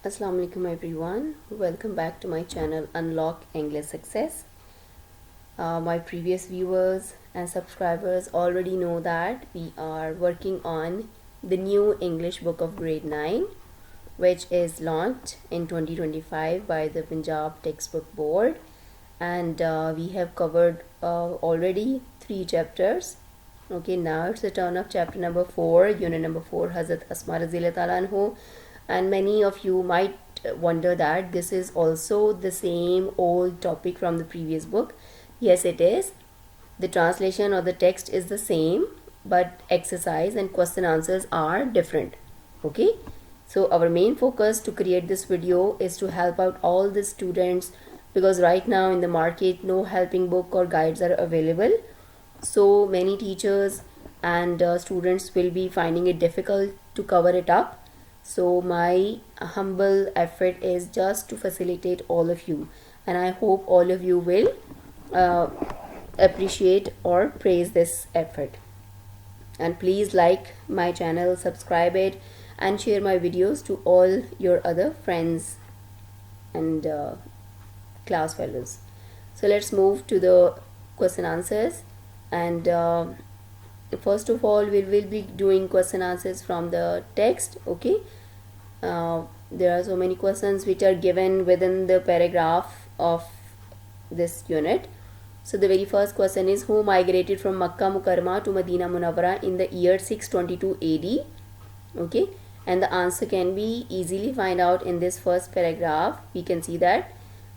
Assalamu alaikum everyone. Welcome back to my channel Unlock English Success. My previous viewers and subscribers already know that we are working on the new English book of grade 9, which is launched in 2025 by the Punjab Textbook Board, and we have covered already 3 chapters. Okay, now it's the turn of chapter number 4, unit number 4, Hazrat Asma Razila Ta'ala Anhu. And many of you might wonder that this is also the same old topic from the previous book. Yes, it is. The translation or the text is the same, but exercise and question answers are different. Okay, so our main focus to create this video is to help out all the students, because right now in the market no helping book or guides are available. So many teachers and students will be finding it difficult to cover it up. So my humble effort is just to facilitate all of you, and I hope all of you will appreciate or praise this effort. And please like my channel, subscribe it, and share my videos to all your other friends and class fellows. So let's move to the question answers, and first of all we will be doing question answers from the text. Okay, there are so many questions which are given within the paragraph of this unit. So the very first question is, who migrated from Makkah Mukarramah to Medina Munawwara in the year 622 AD? Okay, and the answer can be easily find out in this first paragraph. We can see that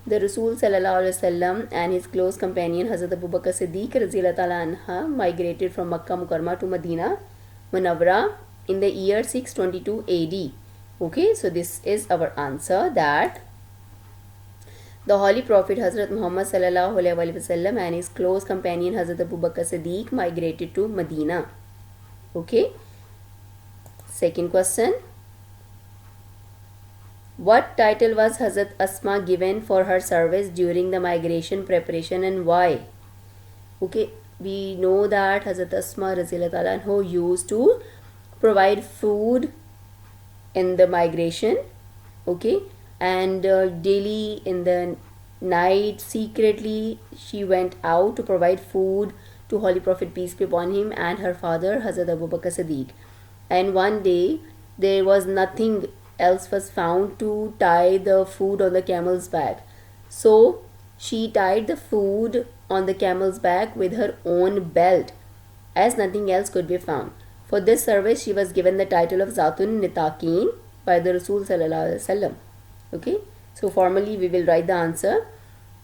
the Rasul Sallallahu Alaihi Wasallam and his close companion Hazrat Abu Bakr Siddiq Radhiyallahu Ta'ala anha migrated from Makkah Mukarramah to Medina Munawwara in the year 622 AD. Okay, so this is our answer, that the Holy Prophet Hazrat Muhammad Sallallahu Alaihi Wasallam and his close companion Hazrat Abu Bakr Siddiq migrated to Medina. Okay, second question. What title was Hazrat Asma given for her service during the migration preparation, and why? Okay, we know that Hazrat Asma Razila Ta'ala who used to provide food in the migration. Okay, and daily in the night secretly she went out to provide food to Holy Prophet, peace be upon him, and her father Hazrat Abu Bakr Siddiq. And one day there was nothing else was found to tie the food on the camel's back, so she tied the food on the camel's back with her own belt, as nothing else could be found. For this service she was given the title of Zatun Nitaqeen by the Rasul Sallallahu Alaihi Wasallam. Okay, so formally we will write the answer.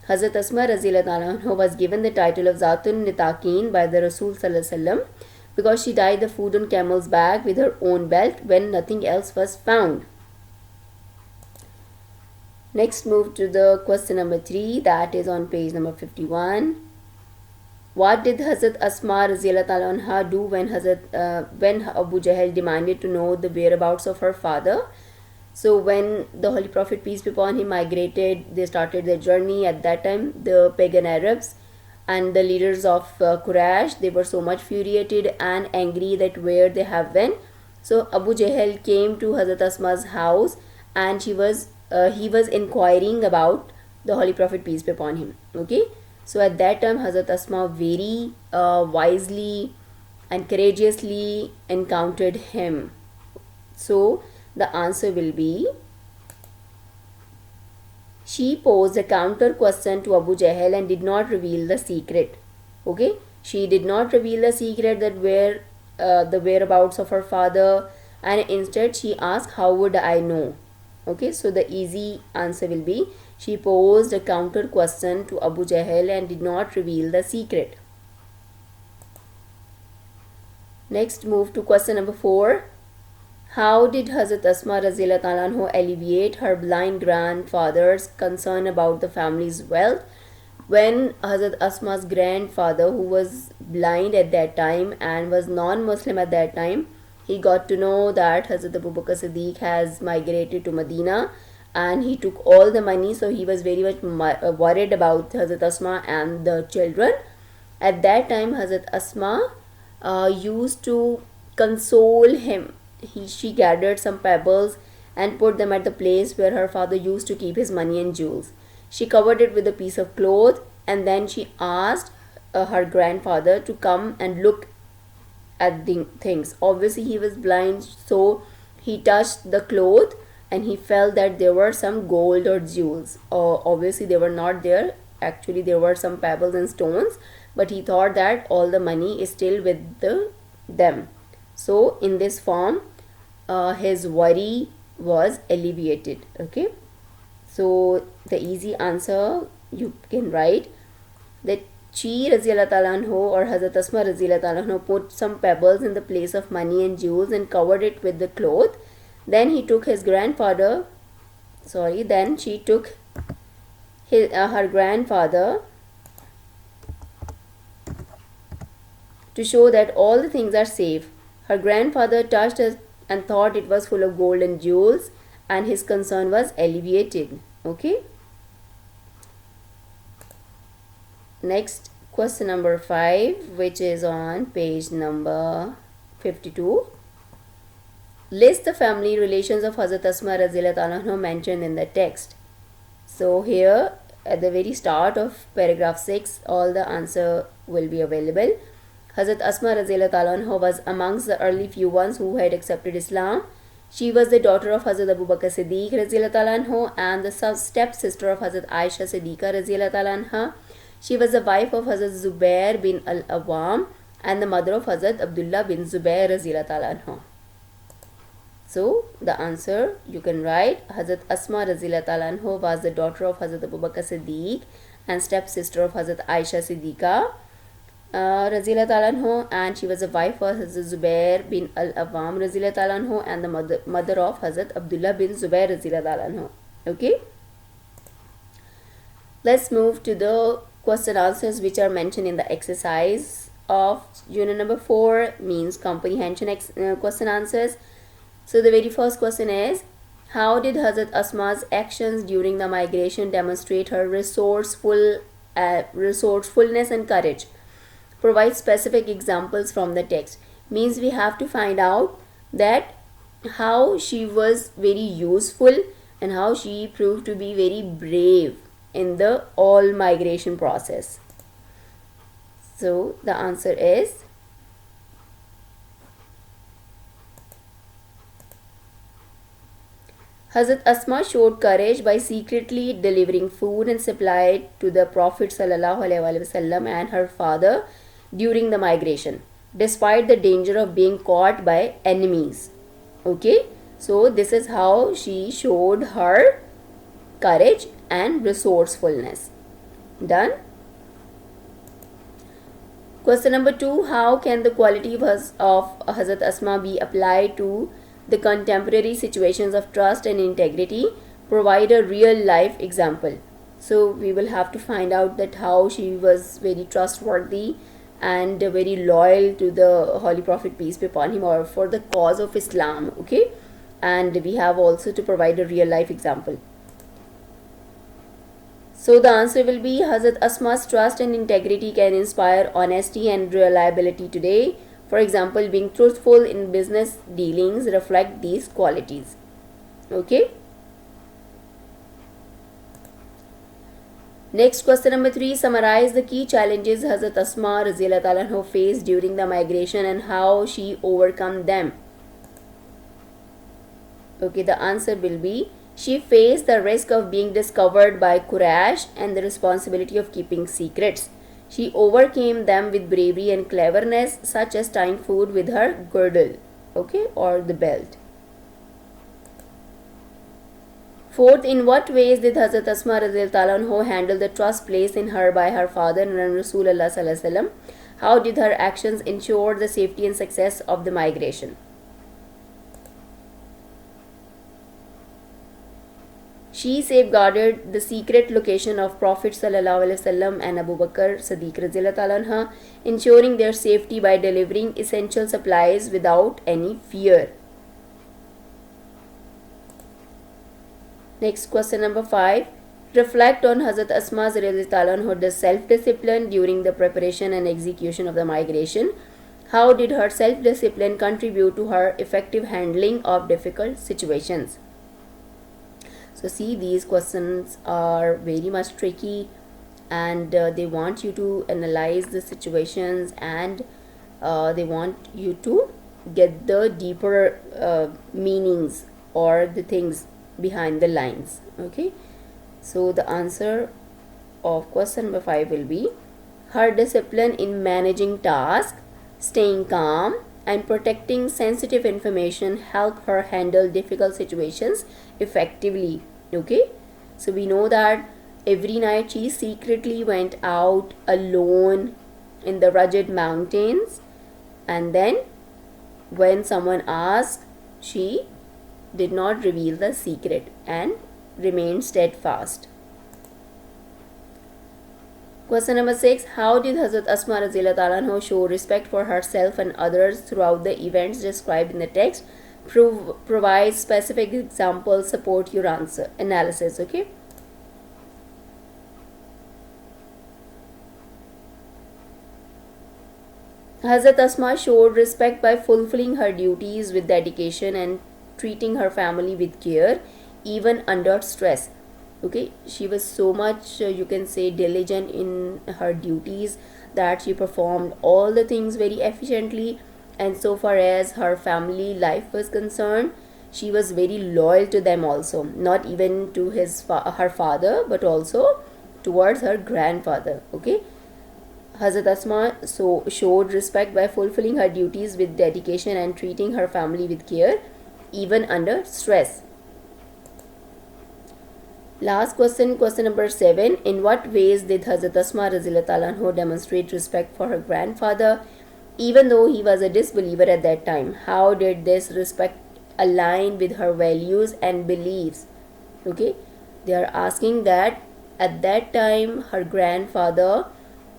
Hazrat Asma Razila Ta'ala was given the title of Zatun Nitaqeen by the Rasul Sallallahu Alaihi Wasallam because she tied the food on camel's back with her own belt when nothing else was found. Next, move to the question number 3, that is on page number 51. What did Hazrat Asma Razila Ta'ala anha do when Abu Jahel demanded to know the whereabouts of her father? So when the Holy Prophet, peace be upon him, migrated, they started their journey. At that time, the pagan Arabs and the leaders of Quraysh, they were so much furiated and angry that where they have went. So Abu Jahel came to Hazrat Asma's house, and he was inquiring about the Holy Prophet, peace be upon him. Okay, so at that time Hazrat Asma very wisely and courageously encountered him. So the answer will be, she posed a counter question to Abu Jahel and did not reveal the secret. Okay, she did not reveal the secret that where the whereabouts of her father, and instead she asked, how would I know? Okay, so the easy answer will be, she posed a counter question to Abu Jahel and did not reveal the secret. Next, move to question number 4. How did Hazrat Asma Razila Ta'ala anhu alleviate her blind grandfather's concern about the family's wealth? When Hazrat Asma's grandfather, who was blind at that time and was non-Muslim at that time, he got to know that Hazrat Abu Bakr Siddiq has migrated to Medina, and he took all the money, so he was very much worried about Hazrat Asma and the children. At that time Hazrat Asma used to console him. She gathered some pebbles and put them at the place where her father used to keep his money and jewels. She covered it with a piece of cloth, and then she asked her grandfather to come and look at the things. Obviously, he was blind, so he touched the cloth and he felt that there were some gold or jewels. Obviously, they were not there. Actually, there were some pebbles and stones, but he thought that all the money is still with them. So, in this form, his worry was alleviated. Okay, so the easy answer you can write that she Raziyallahu Ta'ala anhu or Hazrat Asma Raziyallahu Ta'ala anhu put some pebbles in the place of money and jewels and covered it with the cloth. Then he took his grandfather, then she took her grandfather to show that all the things are safe. Her grandfather touched it and thought it was full of gold and jewels, and his concern was alleviated. Okay. Next, question number 5, which is on page number 52. List the family relations of Hazrat Asma Raziyallahu Ta'ala anha mentioned in the text. So here at the very start of paragraph 6, all the answer will be available. Hazrat Asma Raziyallahu Ta'ala anha was amongst the early few ones who had accepted Islam. She was the daughter of Hazrat Abu Bakr Siddiq Raziyallahu Ta'ala anhu and the step-sister of Hazrat Aisha Siddiqa Raziyallahu Ta'ala anha. She was the wife of Hazrat Zubair bin al-Awwam and the mother of Hazrat Abdullah bin Zubair Raziyallahu Ta'ala anha. So the answer you can write Hazrat Asma Raziyallahu Ta'ala anha was the daughter of Hazrat Abu Bakr Siddiq and step-sister of Hazrat Aisha Siddiqa Raziyallahu Ta'ala anha, and she was the wife of Hazrat Zubair bin al-Awwam Raziyallahu Ta'ala anha and the mother of Hazrat Abdullah bin Zubair Raziyallahu Ta'ala anha. Okay. Let's move to the question answers which are mentioned in the exercise of unit number 4, means comprehension question answers. So the very first question is, how did Hazrat Asma's actions during the migration demonstrate her resourcefulness and courage? Provide specific examples from the text. Means we have to find out that how she was very useful and how she proved to be very brave in the all migration process. So the answer is Hazrat Asma showed courage by secretly delivering food and supply to the Prophet ﷺ and her father during the migration, despite the danger of being caught by enemies. Okay, so this is how she showed her courage and resourcefulness. Done. Question number 2, how can the quality of Hazrat Asma be applied to the contemporary situations of trust and integrity? Provide a real life example. So we will have to find out that how she was very trustworthy and very loyal to the Holy Prophet, peace be upon him, or for the cause of Islam. Okay, and we have also to provide a real life example. So the answer will be Hazrat Asma's trust and integrity can inspire honesty and reliability today. For example, being truthful in business dealings reflect these qualities. Okay. Next, question number 3, summarize the key challenges Hazrat Asma Raziyallahu Ta'ala anha faced during the migration and how she overcome them. Okay, the answer will be she faced the risk of being discovered by Quraysh and the responsibility of keeping secrets. She overcame them with bravery and cleverness, such as tying food with her girdle, okay, or the belt. Fourth, in what ways did Hazrat Asma Raziyallahu Ta'ala anha handle the trust placed in her by her father and Rasulullah Sallallahu Alaihi Wasallam? How did her actions ensure the safety and success of the migration? She safeguarded the secret location of Prophet Sallallahu Alaihi Wasallam and Abu Bakr Siddiq Raziyallahu Ta'ala anha, ensuring their safety by delivering essential supplies without any fear. Next, question number 5. Reflect on Hazrat Asma Raziyallahu Ta'ala anha's self-discipline during the preparation and execution of the migration. How did her self-discipline contribute to her effective handling of difficult situations? So see, these questions are very much tricky, and they want you to analyze the situations, and they want you to get the deeper meanings or the things behind the lines. Okay, so the answer of question number 5 will be: her discipline in managing tasks, staying calm, and protecting sensitive information help her handle difficult situations effectively. Okay, so we know that every night she secretly went out alone in the rugged mountains, and then when someone asked, she did not reveal the secret and remained steadfast. Question number 6. How did Hazrat Asma Razila Ta'ala show respect for herself and others throughout the events described in the text? Provide specific examples, support your answer analysis. Okay. Hazrat Asma showed respect by fulfilling her duties with dedication and treating her family with care, even under stress. Okay, she was so much, you can say, diligent in her duties that she performed all the things very efficiently. And so far as her family life was concerned, she was very loyal to them also, not even to her father, but also towards her grandfather. Okay, Hazrat Asma showed respect by fulfilling her duties with dedication and treating her family with care, even under stress. Last question, question number 7. In what ways did Hazrat Asma Razila Ta'ala demonstrate respect for her grandfather, even though he was a disbeliever at that time? How did this respect align with her values and beliefs? Okay, they are asking that at that time her grandfather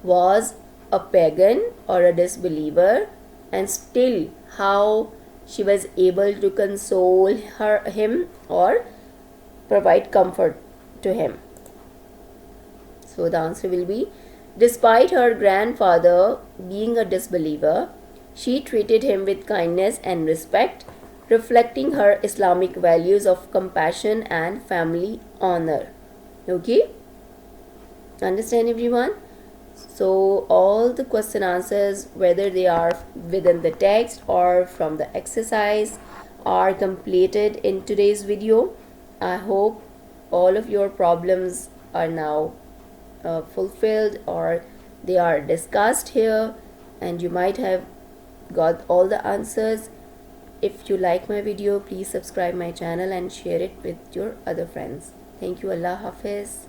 was a pagan or a disbeliever, and still how she was able to console him or provide comfort to him. So the answer will be: despite her grandfather being a disbeliever, she treated him with kindness and respect, reflecting her Islamic values of compassion and family honor. Okay, understand everyone? So all the question answers, whether they are within the text or from the exercise, are completed in today's video. I hope all of your problems are now fulfilled, or they are discussed here, and you might have got all the answers. If you like my video, please subscribe my channel and share it with your other friends. Thank you. Allah Hafiz.